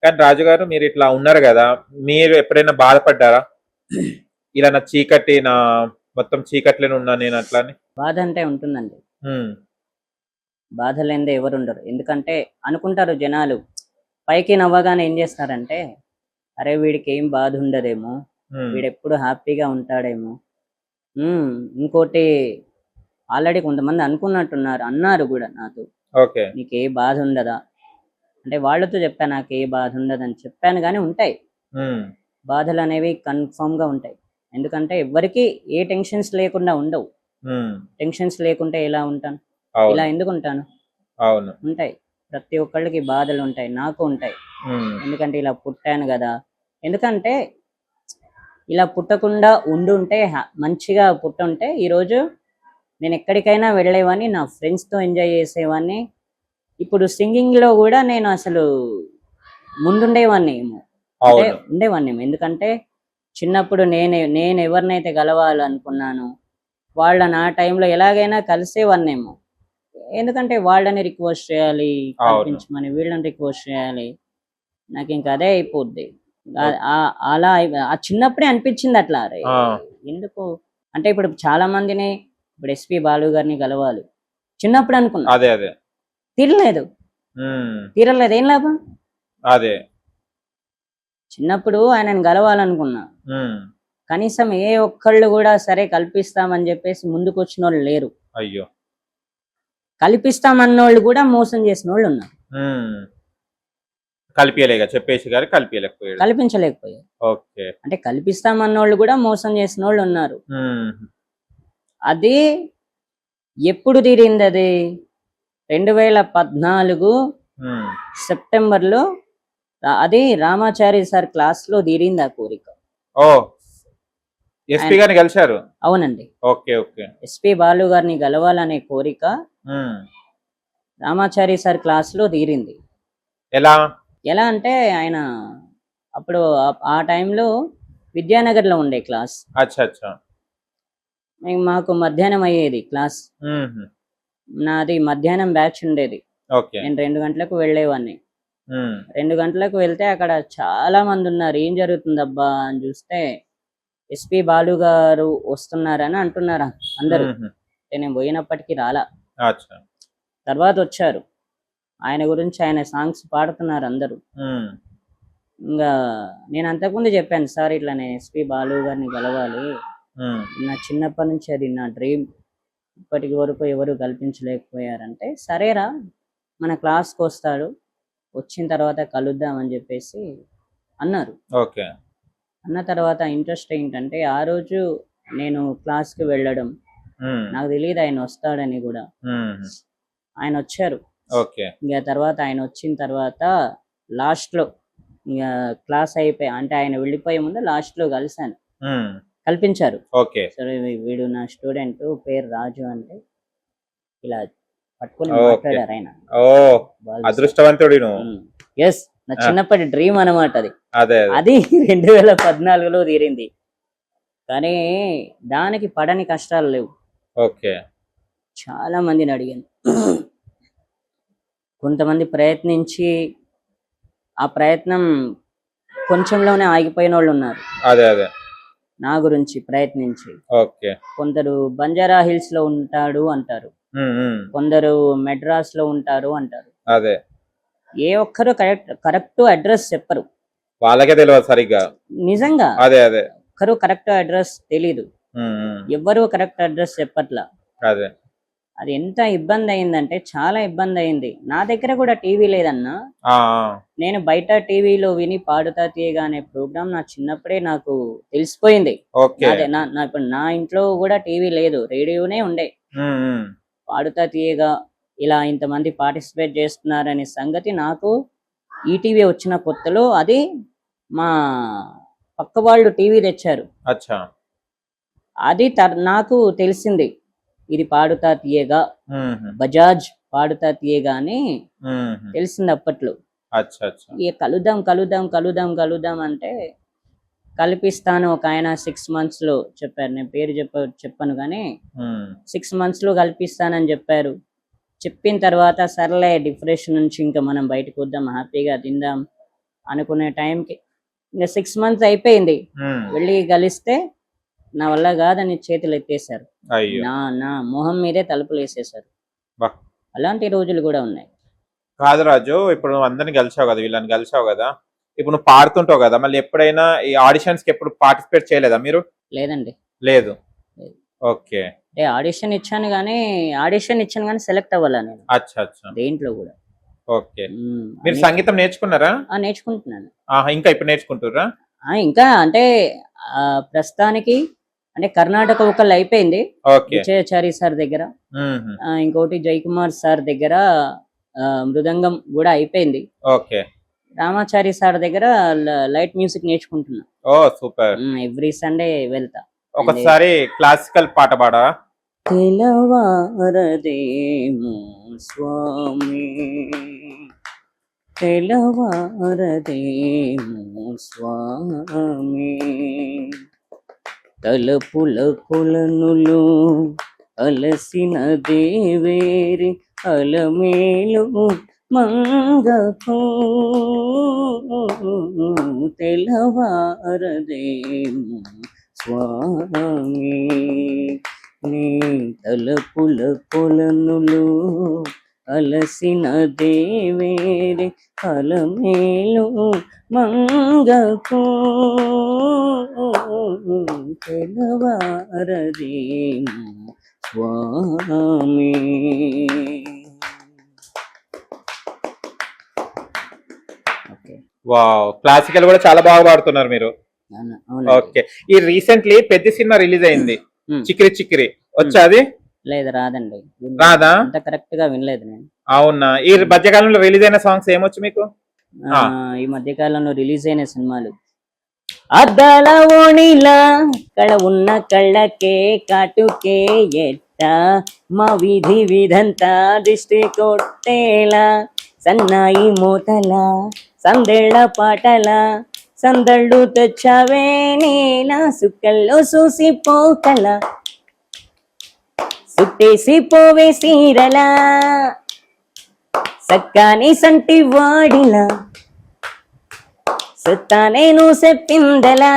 కానీ రాజుగారు మీరు ఇట్లా ఉన్నారు కదా, మీరు ఎప్పుడైనా బాధపడ్డారా? ఇలా నా చీకటి నా మొత్తం చీకట్లోనే ఉన్నా నేను అట్లా అని. బాధ అంటే ఉంటుందండి. ఉమ్, బాధ లేనిదే ఎవరు ఉండరు. ఎందుకంటే అనుకుంటారు జనాలు, పైకి నవ్వగానే ఏం చేస్తారంటే, అరే వీడికి ఏం బాధ ఉండదేమో, ఉమ్, వీడెప్పుడు హ్యాపీగా ఉంటాడేమో. ఇంకోటి ఆల్రెడీ కొంతమంది అనుకున్నట్టున్నారు, అన్నారు కూడా నాతో, ఓకే. నీకు ఏ బాధ ఉండదా అంటే, వాళ్ళతో చెప్పాను నాకు ఏ బాధ ఉండదని చెప్పాను. కానీ ఉంటాయి ఉమ్, బాధలు అనేవి, కన్ఫర్మ్గా ఉంటాయి. ఎందుకంటే ఎవరికి ఏ టెన్షన్స్ లేకుండా ఉండవు. ఉమ్, టెన్షన్స్ లేకుంటే ఎలా ఉంటాను? అవును ఇలా ఎందుకు ఉంటాను? అవును. ఉంటాయి. ప్రతి ఒక్కళ్ళకి బాధలు ఉంటాయి, నాకు ఉంటాయి. ఉమ్, ఎందుకంటే ఇలా పుట్టాను కదా. ఎందుకంటే ఇలా పుట్టకుండా ఉండుంటే మంచిగా పుట్టుంటే ఈరోజు నేను ఎక్కడికైనా వెళ్ళేవాడిని, నా ఫ్రెండ్స్తో ఎంజాయ్ చేసేవాడిని. ఇప్పుడు సింగింగ్లో కూడా నేను అసలు ముందుండేవాడిని ఏమో, అంటే అవును. ఉండేవాడిని ఏమో. ఎందుకంటే చిన్నప్పుడు నేను ఎవరినైతే కలవాలనుకున్నాను వాళ్ళ నా టైంలో ఎలాగైనా కలిసేవాడినేమో. ఎందుకంటే వాళ్ళని రిక్వెస్ట్ చేయాలి, అవును. కల్పించమని వీళ్ళని రిక్వెస్ట్ చేయాలి. నాకు ఇంకా అదే అయిపోద్ది. ఓకే. అలా ఆ చిన్నప్పుడే అనిపించింది అట్లా, అరే ఆ, ఎందుకు అంటే ఇప్పుడు చాలా మందిని, ఇప్పుడు ఎస్పి బాలు గారిని కలవాలి చిన్నప్పుడు అనుకున్నా, అదే అదే. తీరలేదు. ఉమ్, తీరలేదు, ఏం లాభం? అదే. చిన్నప్పుడు ఆయనను కలవాలనుకున్నా, ఉమ్, కనీసం ఏ ఒక్కళ్ళు కూడా సరే కల్పిస్తామని చెప్పేసి ముందుకు వచ్చిన వాళ్ళు లేరు. అయ్యో. కల్పిస్తామన్నోళ్ళు కూడా మోసం చేసిన వాళ్ళు ఉన్నారు. ఉమ్, కలిపియలేక చెప్పేసి గారు కలిపియలేకపోయాడు. కల్పించలేకపోయారు. ఓకే. అంటే కల్పిస్తామన్నోళ్ళు కూడా మోసం చేసిన వాళ్ళు ఉన్నారు. ఉమ్, అది ఎప్పుడు తీరింది? అది 2014 ఉమ్, సెప్టెంబర్లో. అది రామాచారి సార్ క్లాస్లో తీరింది ఆ కోరిక. ఓ, ఎస్పీ గారిని కలిశారు? అవునండి, ఓకే ఓకే. ఎస్పి బాలు గారిని గెలవాలనే కోరిక ఉమ్, రామాచారి సార్ క్లాస్లో తీరింది. ఎలా? ఎలా అంటే ఆయన అప్పుడు ఆ టైంలో విద్యానగర్లో ఉండే క్లాస్. అచ్చా అచ్చా. మాకు మధ్యాహ్నం అయ్యేది క్లాస్. ఉహు, నాది మధ్యాహ్నం బ్యాచ్ ఉండేది. ఓకే. నేను 2 గంటలకు వెళ్ళేవాడిని. ఉమ్, 2 గంటలకు వెళ్తే అక్కడ చాలా మంది ఉన్నారు. ఏం జరుగుతుందబ్బా అని చూస్తే ఎస్పి బాలు గారు వస్తున్నారని అంటున్నారు అందరూ. ఉహు, నేను పోయినప్పటికీ రాలా. అచ్చా. తర్వాత వచ్చారు, ఆయన గురించి ఆయన సాంగ్స్ పాడుతున్నారు అందరూ. ఉమ్, ఇంకా నేను అంతకుముందు చెప్పాను, సార్ ఇట్లా నేను ఎస్పి బాలు గారిని కలవాలి, ఉమ్, నా చిన్నప్పటి నుంచి అది నా డ్రీమ్, ఇప్పటికి వరకు ఎవరు కల్పించలేకపోయారంటే, సరేరా మన క్లాస్కి వస్తాడు, వచ్చిన తర్వాత కలుద్దామని చెప్పేసి అన్నారు. ఓకే. అన్న తర్వాత ఇంట్రెస్ట్ ఏంటంటే, ఆ రోజు నేను క్లాస్కి వెళ్ళడం, ఉమ్, నాకు తెలియదు ఆయన వస్తాడని కూడా. ఉమ్, ఆయన వచ్చారు. ఓకే. ఇంకా తర్వాత ఆయన వచ్చిన తర్వాత లాస్ట్లో ఇంకా క్లాస్ అయిపోయి, అంటే ఆయన వెళ్ళిపోయే ముందు లాస్ట్లో కలిశాను, ఉమ్, కల్పించారు. ఓకే. సరే వీడు నా స్టూడెంట్, పేరు రాజు అంటే ఇలా పట్టుకుని ఓకే. మాట్లాడారు ఆయన. ఓ, అదృష్టవంతుడి నువ్వు. ఎస్, నా చిన్నప్పటి డ్రీమ్ అనమాట అది. అదే అది 2014లో తీరింది. కానీ దానికి పడని కష్టాలు లేవు. ఓకే. చాలా మందిని అడిగాను, కొంతమంది ప్రయత్నించి ఆ ప్రయత్నం కొంచెంలోనే ఆగిపోయిన వాళ్ళు ఉన్నారు. అదే అదే. నా గురించి ప్రయత్నించి. ఓకే. కొందరు బంజారా హిల్స్ లో ఉంటాడు అంటారు, కొందరు మెడ్రాస్ లో ఉంటారు అంటారు. అదే. ఏ ఒక్కరు కరెక్ట్ అడ్రస్ చెప్పరు, వాళ్ళకే తెలియదు సరిగ్గా. నిజంగా అదే అదే. ఒక్కరు కరెక్ట్ అడ్రస్ తెలీదు, ఎవ్వరు కరెక్ట్ అడ్రస్ చెప్పట్లా. అదే. అది ఎంత ఇబ్బంది అయిందంటే చాలా ఇబ్బంది అయింది. నా దగ్గర కూడా టీవీ లేదన్నా. నేను బయట టీవీలో విని పాడుతా తీయగా అనే ప్రోగ్రామ్ నా చిన్నప్పుడే నాకు తెలిసిపోయింది. ఇప్పుడు నా ఇంట్లో కూడా టీవీ లేదు, రేడియోనే ఉండే. పాడుతా తీయగా ఇలా ఇంతమంది పార్టిసిపేట్ చేస్తున్నారనే సంగతి నాకు ఈటీవీ వచ్చిన కొత్తలో, అది మా పక్క వాళ్ళు టీవీ తెచ్చారు, అది నాకు తెలిసింది. ఇది పాడుతా తీయగా, బజాజ్ పాడుతా తీయగా అని తెలిసింది అప్పట్లో. ఇక కలుద్దాం కలుద్దాం కలుద్దాం కలుద్దాం అంటే కల్పిస్తాను ఒక ఆయన 6 months లో చెప్పారు. నేను పేరు చెప్పను కానీ 6 months లో కల్పిస్తానని చెప్పారు. చెప్పిన తర్వాత సర్లే డిప్రెషన్ నుంచి ఇంకా మనం బయటకు వద్దాం, హ్యాపీగా తిందాం అనుకునే టైంకి ఇంకా 6 months అయిపోయింది. ఉమ్. వెళ్ళి కలిస్తే నా వల్ల కాదని చేతులు ఎత్తేసారు. అయ్యో. నా మొహం మీదే తలుపులు వేసేసారు. బా. అలాంటి రోజులు కూడా ఉన్నాయి. కాదు రాజు, ఇప్పుడు నువ్వు అందరిని కలిసావు కదా, వీళ్ళని కలిసావు కదా, ఇప్పుడు నువ్వు పాడుతుంటావు కదా, మళ్ళీ ఎప్పుడైనా ఈ ఆడిషన్స్ కి ఎప్పుడు పార్టిసిపేట్ చేయలేదా మీరు? లేదండి. లేదు. లేదు. ఓకే. అంటే ఆడిషన్ ఇచ్చాను కానీ సెలెక్ట్ అవ్వాలా నేను అచ్చా అచ్చా. దేంట్లో కూడా. ఓకే. మీరు సంగీతం నేర్చుకున్నారా? నేర్చుకుంటున్నాను. ఆహా, ఇంకా ఇప్పుడు నేర్చుకుంటుర్రా? ఇంకా అంటే ప్రస్తుతానికి అంటే కర్ణాటక ఒకళ్ళు అయిపోయింది ఓకే. విజయాచారి సార్ దగ్గర, మ్మ్. ఇంకోటి జయకుమార్ సార్ దగ్గర మృదంగం కూడా అయిపోయింది. ఓకే. రామాచారి సార్ దగ్గర లైట్ మ్యూజిక్ నేర్చుకుంటున్నా. ఓ సూపర్. ఎవ్రీ సండే వెళ్తా. ఒకసారి క్లాసికల్ పాట పాడా? తెలవారదేమో స్వామి, తెలవారదేమో స్వామి, తలపుల కొలనులు అలసిన దేవేరి అలమేలు మంగకు, తెలవారదేమో స్వామి, నీ తలపుల కొలనులు అలసిన దేవేరి అలమేలు మంగకు, తెలవారదేమో స్వామి. వావ్, క్లాసికల్ కూడా చాలా బాగా పాడుతున్నారు మీరు. ఓకే. ఈ రీసెంట్లీ పెద్ద సినిమా రిలీజ్ అయింది, చిక్కిరి చిక్కిరి, వచ్చా అది? లేదు, రాదండి. రాదా? అంత కరెక్ట్ గా వినలేదు నేను. అవునా? ఈ మధ్యకాలంలో రిలీజ్ అయిన సాంగ్స్ ఏమొచ్చు మీకు? ఈ మధ్య కాలంలో రిలీజ్ అయిన సినిమాలు అద్దాల ఓణిలా కళ ఉన్న కళ్ళకే కాటుకే ఎట్ట, మా విధి విధంతా దృష్టి కొట్టేలా, సన్నాయి మూతల సందెళ్ళ పాటల సందళ్ళు తెచ్చవే నేలా, సుక్కల్లో చూసి పోకల సుట్టేసి పోవే సీరలా, సక్కాని సంటి వాడిలా సత్తా నేను చెప్పిందలా.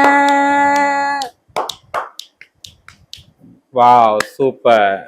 Wow super.